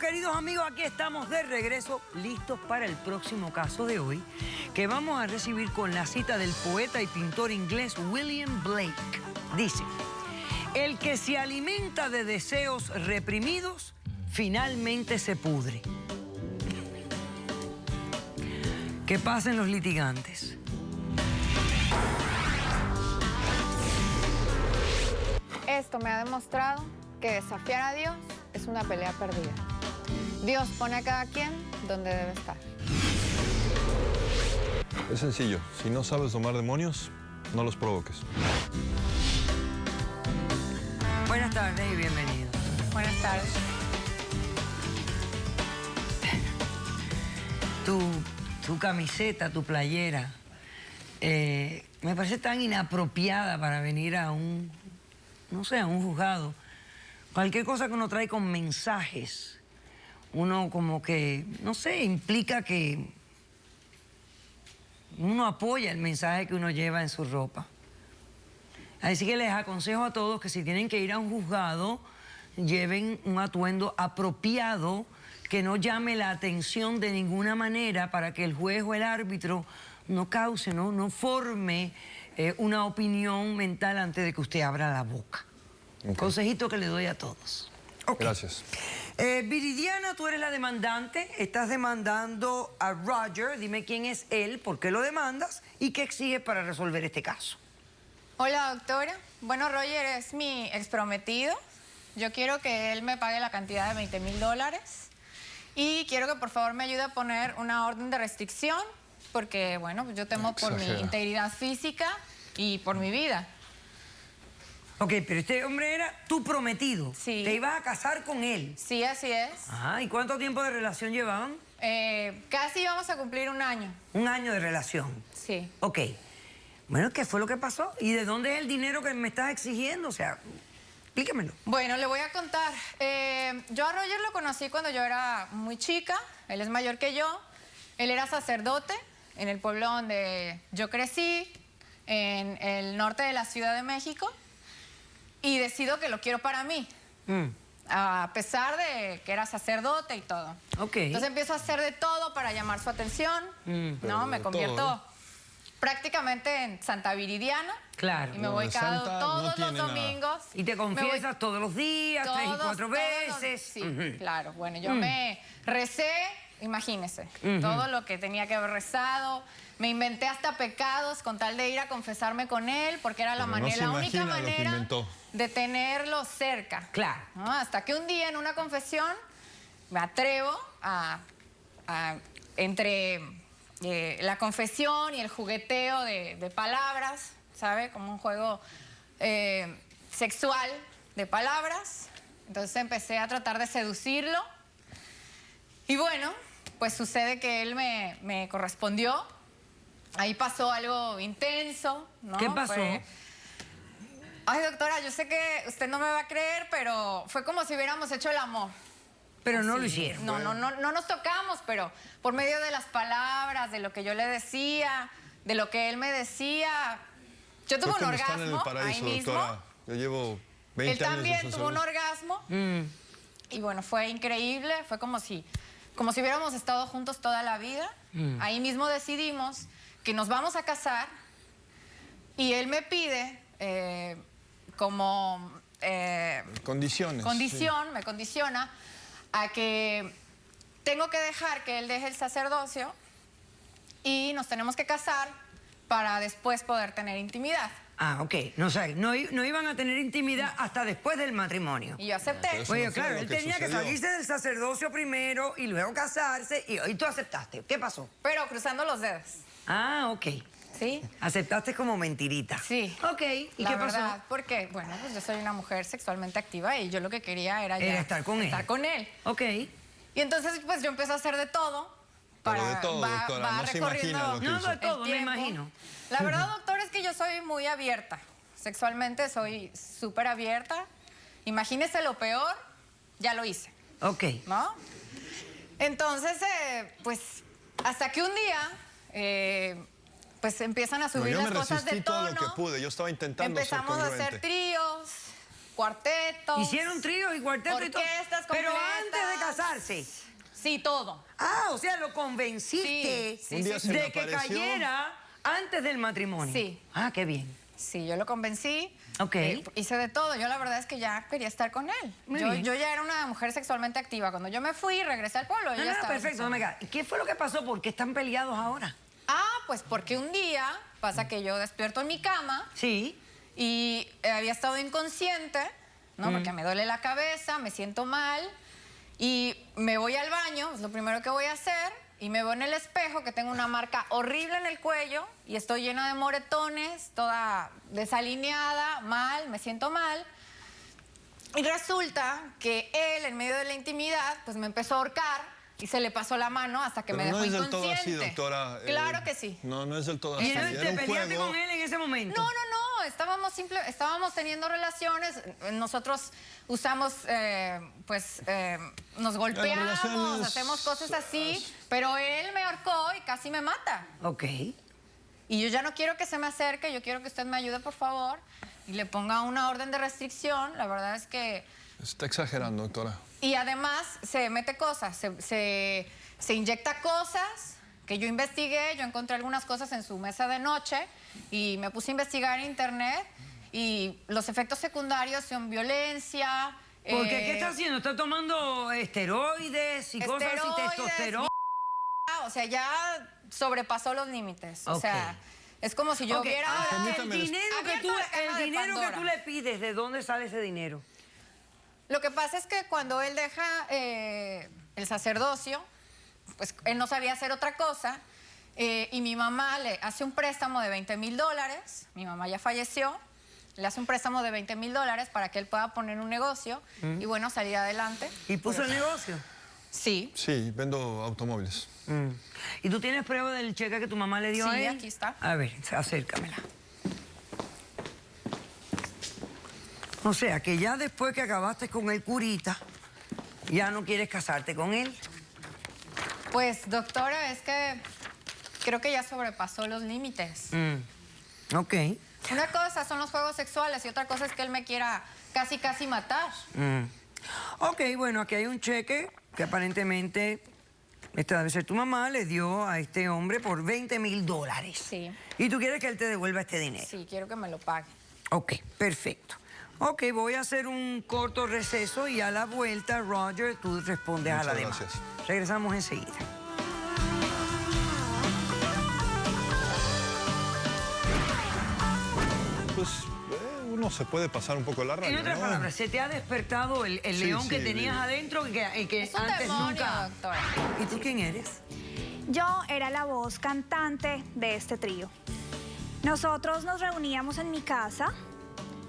queridos amigos, aquí estamos de regreso, listos para el próximo caso de hoy, que vamos a recibir con la cita del poeta y pintor inglés William Blake. Dice, el que se alimenta de deseos reprimidos, finalmente se pudre. ¿Qué pasa en los litigantes? Esto me ha demostrado que desafiar a Dios es una pelea perdida. Dios pone a cada quien donde debe estar. Es sencillo. Si no sabes domar demonios, no los provoques. Buenas tardes y bienvenidos. Buenas tardes. Tu camiseta, tu playera, me parece tan inapropiada para venir a un, no sé, a un juzgado. Cualquier cosa que uno trae con mensajes, uno como que, no sé, implica que uno apoya el mensaje que uno lleva en su ropa. Así que les aconsejo a todos que si tienen que ir a un juzgado, lleven un atuendo apropiado que no llame la atención de ninguna manera para que el juez o el árbitro no cause, no forme una opinión mental antes de que usted abra la boca. Okay. Consejito que le doy a todos. Okay. Gracias. Viridiana, tú eres la demandante, estás demandando a Roger. Dime quién es él, por qué lo demandas y qué exiges para resolver este caso. Hola, doctora. Bueno, Roger es mi exprometido. Yo quiero que él me pague la cantidad de $20,000 y quiero que por favor me ayude a poner una orden de restricción porque, bueno, yo temo por mi integridad física y por mi vida. Ok, pero este hombre era tu prometido. Sí. ¿Te ibas a casar con él? Sí, así es. Ajá, ¿y cuánto tiempo de relación llevaban? Casi vamos a cumplir un año. Un año de relación. Sí. Ok. Bueno, ¿qué fue lo que pasó? ¿Y de dónde es el dinero que me estás exigiendo? O sea, explícamelo. Bueno, le voy a contar. Yo a Roger lo conocí cuando yo era muy chica. Él es mayor que yo. Él era sacerdote en el pueblo donde yo crecí, en el norte de la Ciudad de México. Y decido que lo quiero para mí, a pesar de que era sacerdote y todo. Okay. Entonces empiezo a hacer de todo para llamar su atención, ¿no? Me convierto prácticamente en Santa Viridiana. Claro. Y me voy todos los domingos. Y te confiesas todos los días, 3 y 4 veces. Sí, claro. Bueno, yo me recé, imagínese, todo lo que tenía que haber rezado. Me inventé hasta pecados con tal de ir a confesarme con él, porque era la única manera de tenerlo cerca. Claro. ¿No? Hasta que un día en una confesión me atrevo entre la confesión y el jugueteo de palabras, ¿sabe? Como un juego sexual de palabras. Entonces empecé a tratar de seducirlo. Y bueno, pues sucede que él me correspondió. Ahí pasó algo intenso, ¿no? ¿Qué pasó? Ay, doctora, yo sé que usted no me va a creer, pero fue como si hubiéramos hecho el amor. Pero así. no lo hicieron. No nos tocamos, pero por medio de las palabras, de lo que yo le decía, de lo que él me decía. Yo tuve un orgasmo en el paraíso, ahí mismo. Doctora. Yo llevo 20 él años también tuvo un orgasmo. Y bueno, fue increíble. Fue como si hubiéramos estado juntos toda la vida. Ahí mismo decidimos que nos vamos a casar y él me pide como condiciones. Me condiciona a que tengo que dejar que él deje el sacerdocio y nos tenemos que casar para después poder tener intimidad. Ah, ok. No iban a tener intimidad hasta después del matrimonio. Y yo acepté. Oye, claro, él tenía que salirse del sacerdocio primero y luego casarse y tú aceptaste. ¿Qué pasó? Pero cruzando los dedos. Ah, ok. ¿Sí? Aceptaste como mentirita. Sí. Ok, ¿y qué pasó? Porque, bueno, pues yo soy una mujer sexualmente activa y yo lo que quería era estar con él. Estar con él. Ok. Y entonces, pues yo empecé a hacer de todo. Pero de todo, doctora, no se imagina lo que hizo. No, de todo, me imagino. La verdad, doctor, es que yo soy muy abierta. Sexualmente soy súper abierta. Imagínese lo peor, ya lo hice. Ok. ¿No? Entonces, pues, hasta que un día... pues empiezan a subir las cosas de tono. Yo me resistí todo lo que pude. Yo estaba intentando empezamos ser a hacer tríos, cuartetos. Hicieron tríos y cuartetos y todo. Orquestas Pero completas. antes de casarse. Sí, todo. Ah, o sea, lo convenciste Sí, Un día se me de que apareció. cayera antes del matrimonio. Sí. Ah, qué bien. Sí, yo lo convencí. Ok. Hice de todo. Yo la verdad es que ya quería estar con él. Muy Yo, bien. yo ya era una mujer sexualmente activa. Cuando yo me fui y regresé al pueblo, yo No, ya no, estaba perfecto. sexualmente. Omega, ¿qué fue lo que pasó? ¿Por qué están peleados ahora? Ah, pues porque un día pasa que yo despierto en mi cama Sí. y había estado inconsciente, ¿no? Porque me duele la cabeza, me siento mal y me voy al baño, es lo primero que voy a hacer, y me veo en el espejo que tengo una marca horrible en el cuello y estoy llena de moretones, toda desalineada, mal, me siento mal. Y resulta que él, en medio de la intimidad, pues me empezó a ahorcar y se le pasó la mano hasta que Pero me no dejó es del todo así, inconsciente. doctora. Claro que sí. No, no es del todo así. ¿Y Era entonces te un peleaste juego. con él en ese momento? No, estábamos teniendo relaciones, nosotros usamos, nos golpeamos, relaciones- hacemos cosas así, pero él me ahorcó y casi me mata. Ok. Y yo ya no quiero que se me acerque, yo quiero que usted me ayude, por favor, y le ponga una orden de restricción. La verdad es que... Está exagerando, doctora. Y además se mete cosas, se inyecta cosas que yo investigué, yo encontré algunas cosas en su mesa de noche y me puse a investigar en internet y los efectos secundarios son violencia. ¿Por qué? ¿Qué está haciendo? ¿Está tomando esteroides y cosas así, esteroides, testosterona? O sea, ya sobrepasó los límites. O Ok. sea, es como si yo Ok, hubiera... ahora, Permítame el dinero, que abierto tú, la caja el de dinero que Pandora. tú le pides, ¿de dónde sale ese dinero? Lo que pasa es que cuando él deja el sacerdocio, pues él no sabía hacer otra cosa y mi mamá le hace un préstamo de $20,000. Mi mamá ya falleció. Le hace un préstamo de $20,000 para que él pueda poner un negocio y bueno, salir adelante. ¿Y puso el negocio? Sí. Sí, vendo automóviles. ¿Y tú tienes prueba del cheque que tu mamá le dio a Sí, él? aquí está. A ver, acércamela. O sea, que ya después que acabaste con el curita, ya no quieres casarte con él. Pues, doctora, es que creo que ya sobrepasó los límites. Ok. Una cosa son los juegos sexuales y otra cosa es que él me quiera casi matar. Ok, bueno, aquí hay un cheque que aparentemente, esta debe ser tu mamá, le dio a este hombre por $20,000. Sí. Y tú quieres que él te devuelva este dinero. Sí, quiero que me lo pague. Ok, perfecto. Ok, voy a hacer un corto receso y a la vuelta, Roger, tú respondes a la Muchas demanda. gracias. Regresamos enseguida. Pues uno se puede pasar un poco la raya, En otras ¿no? palabras, se te ha despertado el Sí, león que sí, tenías adentro y que Es un antes demonio, nunca... doctora. ¿Y tú quién eres? Yo era la voz cantante de este trío. Nosotros nos reuníamos en mi casa,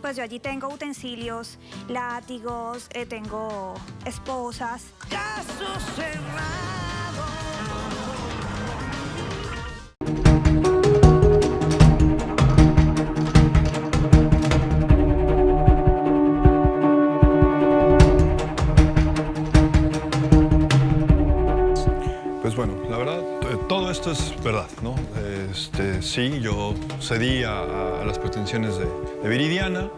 pues yo allí tengo utensilios, látigos, tengo esposas. Caso cerrado. Pues bueno, la verdad, todo esto es verdad, ¿no? Sí, yo cedí a las pretensiones de Viridiana.